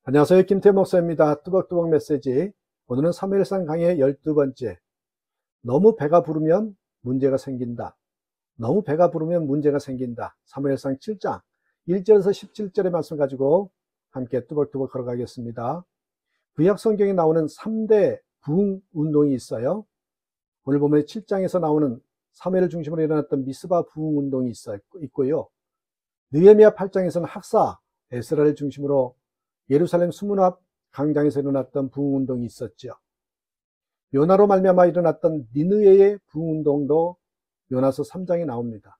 안녕하세요. 김태현 목사입니다. 뚜벅뚜벅 메시지. 오늘은 사무엘상 강의 12번째. 너무 배가 부르면 문제가 생긴다. 너무 배가 부르면 문제가 생긴다. 사무엘상 7장 1절에서 17절의 말씀 가지고 함께 뚜벅뚜벅 걸어가겠습니다. 구약 성경에 나오는 3대 부흥 운동이 있어요. 오늘 보면 7장에서 나오는 사무엘을 중심으로 일어났던 미스바 부흥 운동이 있고요. 느헤미야 8장에서는 학사 에스라를 중심으로 예루살렘 수문 앞 광장에서 일어났던 부흥운동이 있었죠. 요나로 말미암아 일어났던 니느웨의 부흥운동도 요나서 3장에 나옵니다.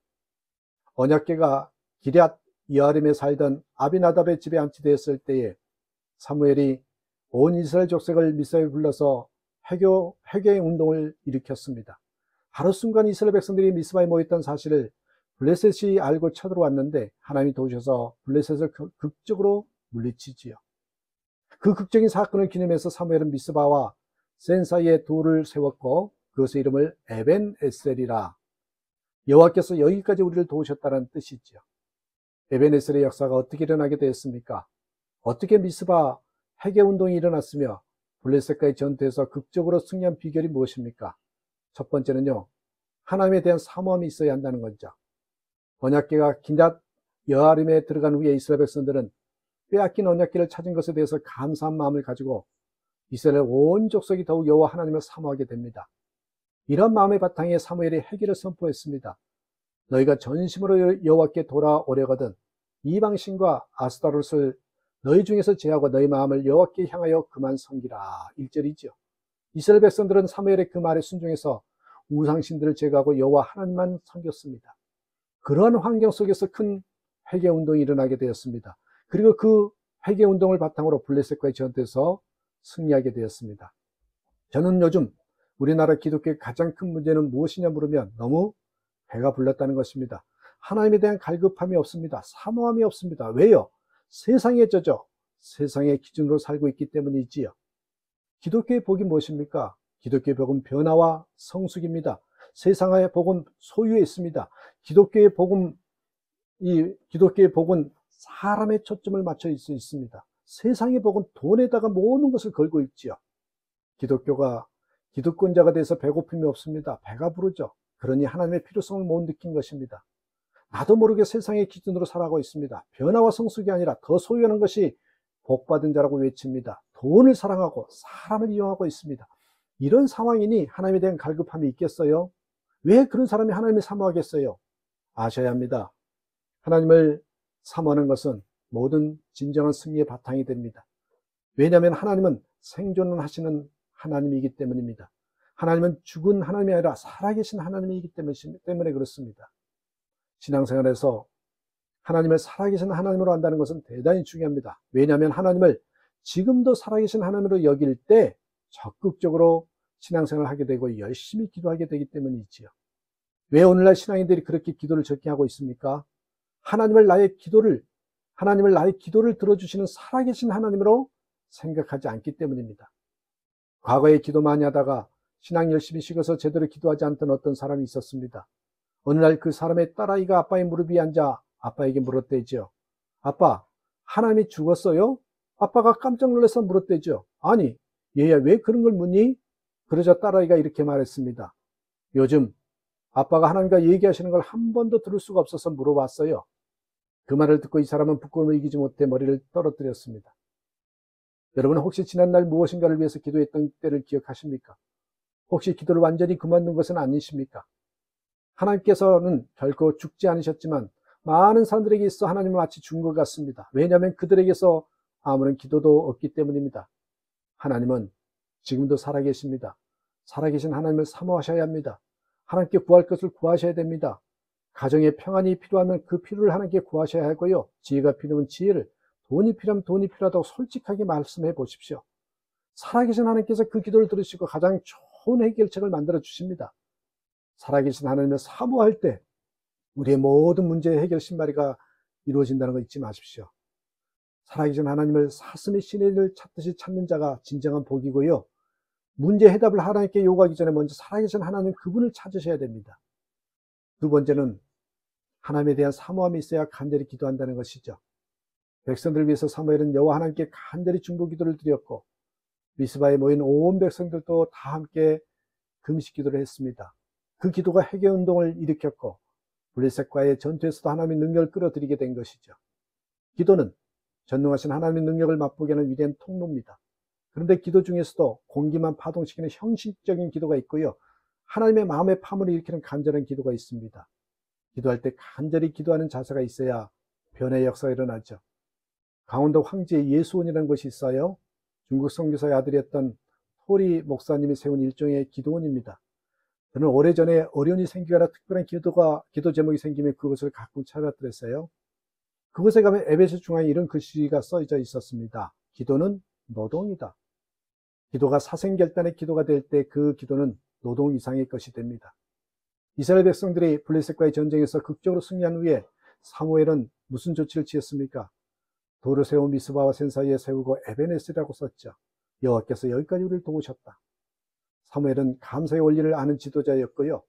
언약궤가 기럇 여아림에 살던 아비나답의 집에 안치되었을 때에 사무엘이 온 이스라엘 족속을 미스바에 불러서 회개의 운동을 일으켰습니다. 하루 순간 이스라엘 백성들이 미스바에 모였던 사실을 블레셋이 알고 쳐들어왔는데 하나님이 도우셔서 블레셋을 극적으로 물리치지요. 그 극적인 사건을 기념해서 사무엘은 미스바와 센 사이에 돌을 세웠고 그것의 이름을 에벤 에셀이라. 여호와께서 여기까지 우리를 도우셨다는 뜻이지요. 에벤 에셀의 역사가 어떻게 일어나게 되었습니까? 어떻게 미스바 회개 운동이 일어났으며 블레셋과의 전투에서 극적으로 승리한 비결이 무엇입니까? 첫 번째는요, 하나님에 대한 사모함이 있어야 한다는 거죠. 언약궤가 기럇 여아림에 들어간 후에 이스라엘 백성들은 빼앗긴 언약궤를 찾은 것에 대해서 감사한 마음을 가지고 이스라엘 온 족속이 더욱 여호와 하나님을 사모하게 됩니다. 이런 마음의 바탕에 사무엘이 회개를 선포했습니다. 너희가 전심으로 여호와께 돌아오려거든 이방신과 아스타롯을 너희 중에서 제하고 너희 마음을 여호와께 향하여 그만 섬기라. 1절이죠. 이스라엘 백성들은 사무엘의 그 말에 순종해서 우상신들을 제거하고 여호와 하나님만 섬겼습니다. 그러한 환경 속에서 큰 회개 운동이 일어나게 되었습니다. 그리고 그 회개 운동을 바탕으로 블레셋과의 전투에서 승리하게 되었습니다. 저는 요즘 우리나라 기독교의 가장 큰 문제는 무엇이냐 물으면 너무 배가 불렀다는 것입니다. 하나님에 대한 갈급함이 없습니다. 사모함이 없습니다. 왜요? 세상에 젖어 세상의 기준으로 살고 있기 때문이지요. 기독교의 복이 무엇입니까? 기독교의 복은 변화와 성숙입니다. 세상의 복은 소유에 있습니다. 기독교의 복은 사람의 초점을 맞춰 있을 수 있습니다. 세상의 복은 돈에다가 모든 것을 걸고 있지요. 기득권자가 돼서 배고픔이 없습니다. 배가 부르죠. 그러니 하나님의 필요성을 못 느낀 것입니다. 나도 모르게 세상의 기준으로 살아가고 있습니다. 변화와 성숙이 아니라 더 소유하는 것이 복받은 자라고 외칩니다. 돈을 사랑하고 사람을 이용하고 있습니다. 이런 상황이니 하나님에 대한 갈급함이 있겠어요? 왜 그런 사람이 하나님을 사모하겠어요? 아셔야 합니다. 하나님을 사모하는 것은 모든 진정한 승리의 바탕이 됩니다. 왜냐하면 하나님은 생존을 하시는 하나님이기 때문입니다. 하나님은 죽은 하나님이 아니라 살아계신 하나님이기 때문에 그렇습니다. 신앙생활에서 하나님을 살아계신 하나님으로 한다는 것은 대단히 중요합니다. 왜냐하면 하나님을 지금도 살아계신 하나님으로 여길 때 적극적으로 신앙생활을 하게 되고 열심히 기도하게 되기 때문이지요. 왜 오늘날 신앙인들이 그렇게 기도를 적게 하고 있습니까? 하나님을 나의 기도를 들어주시는 살아계신 하나님으로 생각하지 않기 때문입니다. 과거에 기도 많이 하다가 신앙 열심히 식어서 제대로 기도하지 않던 어떤 사람이 있었습니다. 어느 날 그 사람의 딸아이가 아빠의 무릎 위에 앉아 아빠에게 물었대죠. 아빠, 하나님이 죽었어요? 아빠가 깜짝 놀라서 물었대죠. 아니, 얘야 왜 그런 걸 묻니? 그러자 딸아이가 이렇게 말했습니다. 요즘 아빠가 하나님과 얘기하시는 걸 한 번도 들을 수가 없어서 물어봤어요. 그 말을 듣고 이 사람은 부끄러움을 이기지 못해 머리를 떨어뜨렸습니다. 여러분 혹시 지난날 무엇인가를 위해서 기도했던 때를 기억하십니까? 혹시 기도를 완전히 그만둔 것은 아니십니까? 하나님께서는 결코 죽지 않으셨지만 많은 사람들에게 있어 하나님은 마치 죽은 것 같습니다. 왜냐하면 그들에게서 아무런 기도도 없기 때문입니다. 하나님은 지금도 살아계십니다. 살아계신 하나님을 사모하셔야 합니다. 하나님께 구할 것을 구하셔야 됩니다. 가정에 평안이 필요하면 그 필요를 하나님께 구하셔야 하고요. 지혜가 필요하면 지혜를, 돈이 필요하면 돈이 필요하다고 솔직하게 말씀해 보십시오. 살아계신 하나님께서 그 기도를 들으시고 가장 좋은 해결책을 만들어 주십니다. 살아계신 하나님을 사모할 때 우리의 모든 문제의 해결 신발이가 이루어진다는 거 잊지 마십시오. 살아계신 하나님을 사슴이 시내를 찾듯이 찾는 자가 진정한 복이고요. 문제 해답을 하나님께 요구하기 전에 먼저 살아계신 하나님 그분을 찾으셔야 됩니다. 두 번째는 하나님에 대한 사모함이 있어야 간절히 기도한다는 것이죠. 백성들을 위해서 사무엘은 여호와 하나님께 간절히 중보 기도를 드렸고 미스바에 모인 온 백성들도 다 함께 금식 기도를 했습니다. 그 기도가 회개 운동을 일으켰고 블레셋과의 전투에서도 하나님의 능력을 끌어들이게 된 것이죠. 기도는 전능하신 하나님의 능력을 맛보게 하는 위대한 통로입니다. 그런데 기도 중에서도 공기만 파동시키는 형식적인 기도가 있고요. 하나님의 마음의 파문을 일으키는 간절한 기도가 있습니다. 기도할 때 간절히 기도하는 자세가 있어야 변화의 역사가 일어나죠. 강원도 황지에 예수원이라는 곳이 있어요. 중국 선교사의 아들이었던 토리 목사님이 세운 일종의 기도원입니다. 저는 오래전에 어려움이 생기거나 특별한 기도 제목이 생기면 그것을 가끔 찾아들었어요. 그곳에 가면 에베소 중앙에 이런 글씨가 써져 있었습니다. 기도는 노동이다. 기도가 사생결단의 기도가 될 때 그 기도는 노동 이상의 것이 됩니다. 이스라엘 백성들이 블레셋과의 전쟁에서 극적으로 승리한 후에 사무엘은 무슨 조치를 취했습니까? 돌을 세워 미스바와 센 사이에 세우고 에베네스라고 썼죠. 여호와께서 여기까지 우리를 도우셨다. 사무엘은 감사의 원리를 아는 지도자였고요.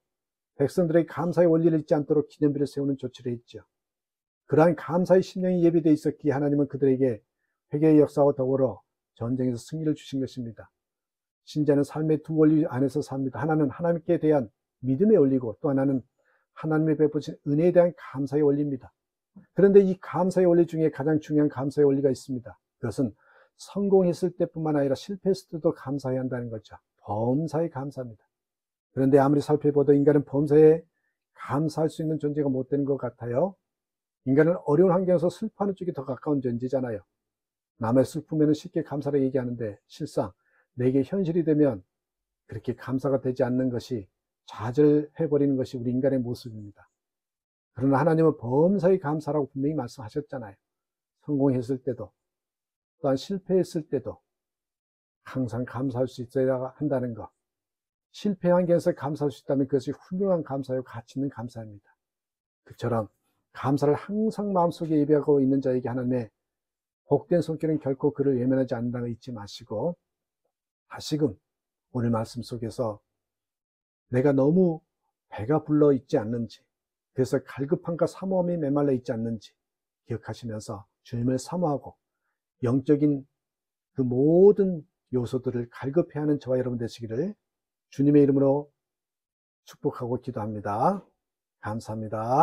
백성들의 감사의 원리를 잊지 않도록 기념비를 세우는 조치를 했죠. 그러한 감사의 심령이 예비되어 있었기에 하나님은 그들에게 회개의 역사와 더불어 전쟁에서 승리를 주신 것입니다. 신자는 삶의 두 원리 안에서 삽니다. 하나는 하나님께 대한 믿음의 원리고 또 하나는 하나님의 베푸신 은혜에 대한 감사의 원리입니다. 그런데 이 감사의 원리 중에 가장 중요한 감사의 원리가 있습니다. 그것은 성공했을 때뿐만 아니라 실패했을 때도 감사해야 한다는 거죠. 범사에 감사합니다. 그런데 아무리 살펴봐도 인간은 범사에 감사할 수 있는 존재가 못 되는 것 같아요. 인간은 어려운 환경에서 슬퍼하는 쪽이 더 가까운 존재잖아요. 남의 슬픔에는 쉽게 감사를 얘기하는데 실상 내게 현실이 되면 그렇게 감사가 되지 않는 것이 좌절해버리는 것이 우리 인간의 모습입니다. 그러나 하나님은 범사에 감사라고 분명히 말씀하셨잖아요. 성공했을 때도 또한 실패했을 때도 항상 감사할 수 있어야 한다는 것. 실패 환경에서 감사할 수 있다면 그것이 훌륭한 감사요 가치 있는 감사입니다. 그처럼 감사를 항상 마음속에 예비하고 있는 자에게 하나님의 복된 손길은 결코 그를 외면하지 않는다는 거 잊지 마시고 다시금 오늘 말씀 속에서 내가 너무 배가 불러 있지 않는지 그래서 갈급함과 사모함이 메말라 있지 않는지 기억하시면서 주님을 사모하고 영적인 그 모든 요소들을 갈급해하는 저와 여러분 되시기를 주님의 이름으로 축복하고 기도합니다. 감사합니다.